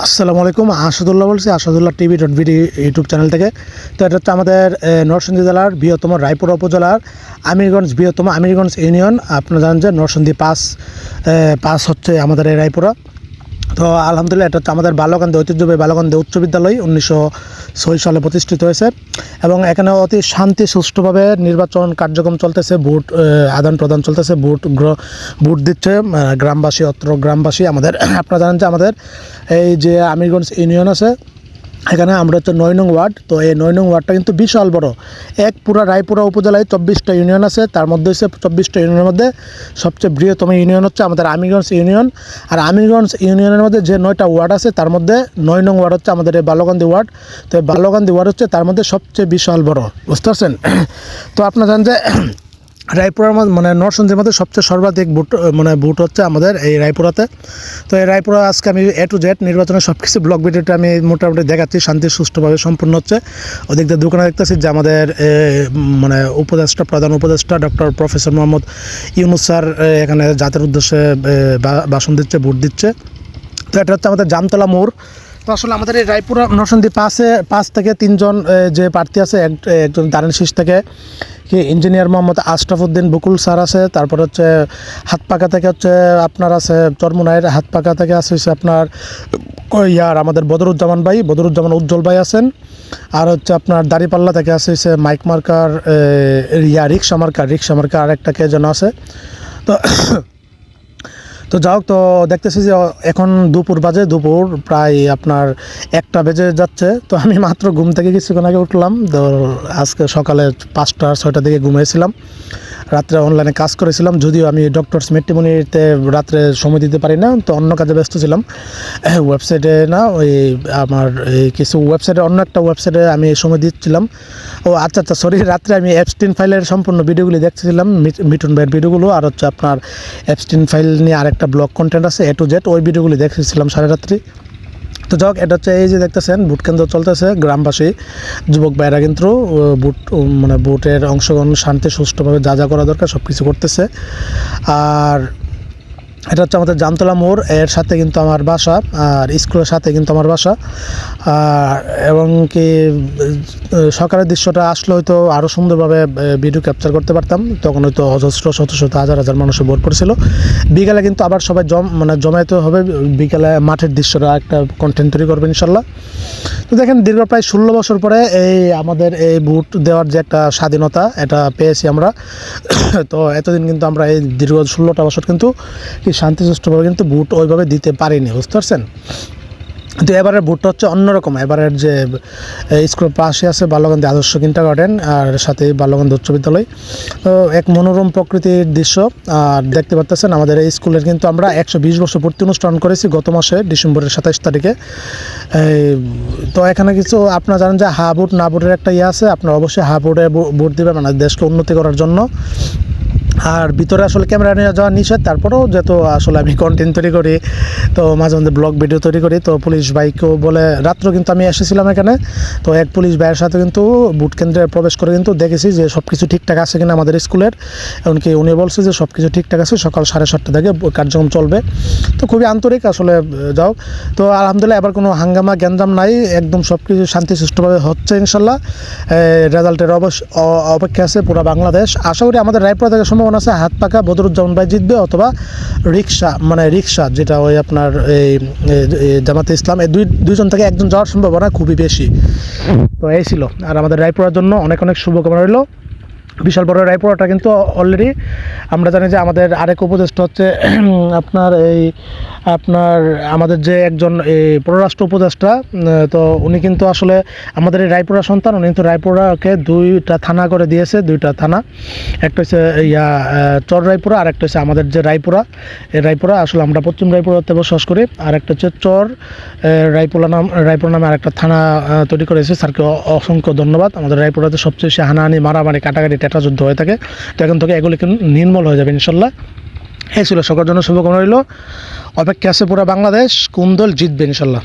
আসসালামু আলাইকুম, আসাদুল্লাহ বলছি, আসাদুল্লাহ টিভি.ভিডি ইউটিউব চ্যানেল থেকে। তো এটা হচ্ছে আমাদের নরসিংদী জেলার বৃহত্তম রায়পুরা উপজেলার আমিরগঞ্জ ইউনিয়ন। আপনারা জানেন যে নরসিংদী পাস হচ্ছে আমাদের এই রায়পুরা। তো আলহামদুলিল্লাহ, এটা হচ্ছে আমাদের বালকান্দি ঐতিহ্যবাহী বালকান্দি উচ্চ বিদ্যালয় 1906 সালে প্রতিষ্ঠিত হয়েছে এবং এখানে অতি শান্তি সুষ্ঠুভাবে নির্বাচন কার্যক্রম চলতেছে। ভোট আদান প্রদান চলতেছে, ভোট দিচ্ছে গ্রামবাসী আমাদের। আপনারা জানেন যে আমাদের এই যে আমিরগঞ্জ ইউনিয়ন আছে, এখানে আমরা হচ্ছে 9 নং ওয়ার্ড। তো এই 9 নং ওয়ার্ডটা কিন্তু বিশাল বড়। পুরা রায়পুরা উপজেলায় 24টা ইউনিয়ন আছে, তার মধ্যে হচ্ছে 24টা ইউনিয়নের মধ্যে সবচেয়ে বৃহত্তম ইউনিয়ন হচ্ছে আমাদের আমিরগঞ্জ ইউনিয়ন। আর আমিরগঞ্জ ইউনিয়নের মধ্যে যে 9টা ওয়ার্ড আছে, তার মধ্যে 9 নং ওয়ার্ড হচ্ছে আমাদের এই বালকান্দি ওয়ার্ড। তো এই বালকান্দি ওয়ার্ড হচ্ছে তার মধ্যে সবচেয়ে বিশাল বড়, বুঝতে পারছেন? তো আপনারা জানেন যে রায়পুরার মধ্যে নরসিংদীর মধ্যে সবচেয়ে সর্বাধিক ভোট হচ্ছে আমাদের এই রায়পুরাতে। তো এই রায়পুরা আজকে আমি A to Z নির্বাচনের সব কিছু ব্লগ ভিডিওটা আমি মোটামুটি দেখাচ্ছি। শান্তি সুষ্ঠুভাবে সম্পূর্ণ হচ্ছে। ওদিক দিয়ে দোকানে দেখতেছি যে আমাদের প্রধান উপদেষ্টা doctor professor Mohammad Yunus sir এখানে জাতির উদ্দেশ্যে ভাষণ দিচ্ছে, ভোট দিচ্ছে। তো এটা হচ্ছে আমাদের জামতলা মোড়। তো আসলে আমাদের এই রায়পুরা নরসিংদী পাঁচ থেকে 3জন যে প্রার্থী আছে, একজন দাঁড়ান শীষ থেকে ইঞ্জিনিয়ার মোহাম্মদ আশরাফুদ্দিন বুকুল স্যার আছে। তারপর হচ্ছে হাতপাকা থেকে হচ্ছে আপনার আছে চরমুনাইয়ের হাতপাকা থেকে আছে হচ্ছে আপনার আমাদের বদরুজ্জামান উজ্জ্বল ভাই আছেন। আর হচ্ছে আপনার দাঁড়িপাল্লা থেকে আছে হচ্ছে মাইক মার্কার রিক্সা মার্কা আরেকটা কে যেন আছে। তো যাই হোক, তো দেখতেছি যে এখন দুপুর প্রায় আপনার 1টা বেজে যাচ্ছে। তো আমি মাত্র ঘুম থেকে কিছুক্ষণ আগে উঠলাম। তো আজকে সকালে 5টা-6টার দিকে ঘুমিয়েছিলাম, রাত্রে অনলাইনে কাজ করেছিলাম। যদিও আমি ডক্টরস ম্যাট্রিমনিতে রাত্রে সময় দিতে পারি না, তো অন্য কাজে ব্যস্ত ছিলাম। ওয়েবসাইটে না, ওই আমার কিছু ওয়েবসাইটে, অন্য একটা ওয়েবসাইটে আমি সময় দিচ্ছিলাম। আচ্ছা সরি, রাত্রে আমি অ্যাপস্টিন ফাইলের সম্পূর্ণ ভিডিওগুলি দেখতেছিলাম, মিঠুন ভাইয়ের ভিডিওগুলো। আর হচ্ছে আপনার অ্যাপস্টিন ফাইল নিয়ে আরেকটা ব্লগ কন্টেন্ট আছে A to Z, ওই ভিডিওগুলি দেখতেছিলাম সারা রাত্রি। তো যাক, এটা হচ্ছে এই যে দেখতেছেন ভোট কেন্দ্র চলতেছে। গ্রামবাসী যুবক ভাইরা কিন্তু ভোটের অংশগ্রহণ শান্তি সুষ্ঠুভাবে যা করা দরকার সব কিছু করতেছে। আর এটা হচ্ছে আমাদের জামতলা মোড়, এর সাথে কিন্তু আমার বাসা, আর স্কুলের সাথে কিন্তু আমার বাসা। এবং কি সকালের দৃশ্যটা আসলে হয়তো আরও সুন্দরভাবে ভিডিও ক্যাপচার করতে পারতাম। তখন হয়তো অজস্র শত হাজার মানুষে ভোট পড়ছিল। বিকালে কিন্তু আবার সবাই জমায়েত হবে। বিকালে মাঠের দৃশ্যটা একটা কন্টেন্ট তৈরি করবে ইনশাল্লাহ। তো দেখেন, দীর্ঘ প্রায় 16 বছর পরে আমাদের এই ভোট দেওয়ার যে একটা স্বাধীনতা, এটা পেয়েছি আমরা। তো এতদিন কিন্তু আমরা এই দীর্ঘ 16টা বছর কিন্তু শান্তি সুষ্ঠুভাবে কিন্তু ভোট ওইভাবে দিতে পারিনি, বুঝতে পারছেন? কিন্তু এবারের ভোটটা হচ্ছে অন্যরকম। এবারের যে স্কুলের পাশে আছে বালকান্দি আদর্শ কিন্ডারগার্টেন, আর সাথে বালকান্দি উচ্চ বিদ্যালয়। তো এক মনোরম প্রকৃতির দৃশ্য। আর দেখতে পাচ্ছেন আমাদের এই স্কুলের কিন্তু আমরা 120 বছর পূর্তি অনুষ্ঠান করেছি গত মাসে ডিসেম্বরের 27 তারিখে। তো এখানে কিছু আপনারা জানেন যে হা ভোট না ভোটের একটা আছে। আপনারা অবশ্যই হা ভোটে ভোট দেবেন, মানে দেশকে উন্নতি করার জন্য। আর ভিতরে আসলে ক্যামেরা নিয়ে যাওয়া নিষেধ, তারপরেও যেহেতু আসলে আমি কন্টেন্ট তৈরি করি, তো মাঝে মধ্যে ব্লগ ভিডিও তৈরি করি। তো পুলিশ ভাইকেও বলে রাত্রেও কিন্তু আমি এসেছিলাম এখানে। তো এক পুলিশ ভাইয়ের সাথে কিন্তু ভোট কেন্দ্রে প্রবেশ করে কিন্তু দেখেছি যে সব কিছু ঠিকঠাক আছে কিনা আমাদের স্কুলের। এমনকি উনি বলছে যে সব কিছু ঠিকঠাক আছে, সকাল 7:30 থেকে কার্যক্রম চলবে। তো খুবই আন্তরিক আসলে। যাও, তো আলহামদুলিল্লাহ এবার কোনো হাঙ্গামা গ্যাঞ্জাম নাই, একদম সব কিছু শান্তি সুষ্ঠুভাবে হচ্ছে ইনশাল্লাহ। রেজাল্টের অপেক্ষা আছে পুরো বাংলাদেশ। আশা করি আমাদের রায়পুরা থেকে সম্ভাবনা আছে হাতপাকা বদরুজ্জামান ভাই জিতবে, অথবা রিক্সা যেটা ওই আপনার এই জামাতে ইসলাম, এই দুইজন থেকে একজন যাওয়ার সম্ভাবনা খুবই বেশি। তো এই ছিল। আর আমাদের রায়পুরার জন্য অনেক শুভকামনা রইল। বিশাল বড় রায়পুরাটা কিন্তু অলরেডি আমরা জানি যে আমাদের আরেক উপদেষ্টা হচ্ছে আমাদের যে একজন পররাষ্ট্র উপদেষ্টা। তো উনি কিন্তু আসলে আমাদের এই রায়পুরা সন্তান। উনি কিন্তু রায়পুরাকে 2টা থানা করে দিয়েছে, 2টা থানা। একটা হচ্ছে চর রায়পুরা, আর একটা হচ্ছে আমাদের যে রায়পুরা। এই রায়পুরা আসলে আমরা পশ্চিম রায়পুরাতে বসবাস করি। আর একটা হচ্ছে চর রায়পুরা নামে আরেকটা থানা তৈরি করেছে। স্যারকে অসংখ্য ধন্যবাদ। আমাদের রায়পুরাতে সবচেয়ে বেশি হানাহানি, মারামারি, কাটাকাটি, যুদ্ধ হয়ে থাকে। তো এখন থেকে এগুলি নির্মূল হয়ে যাবে ইনশাল্লাহ। এই ছিল সকলের জন্য শুভকামনা রইল। অপেক্ষা আছে পুরো বাংলাদেশ, কোন দল জিতবে ইনশাল্লাহ।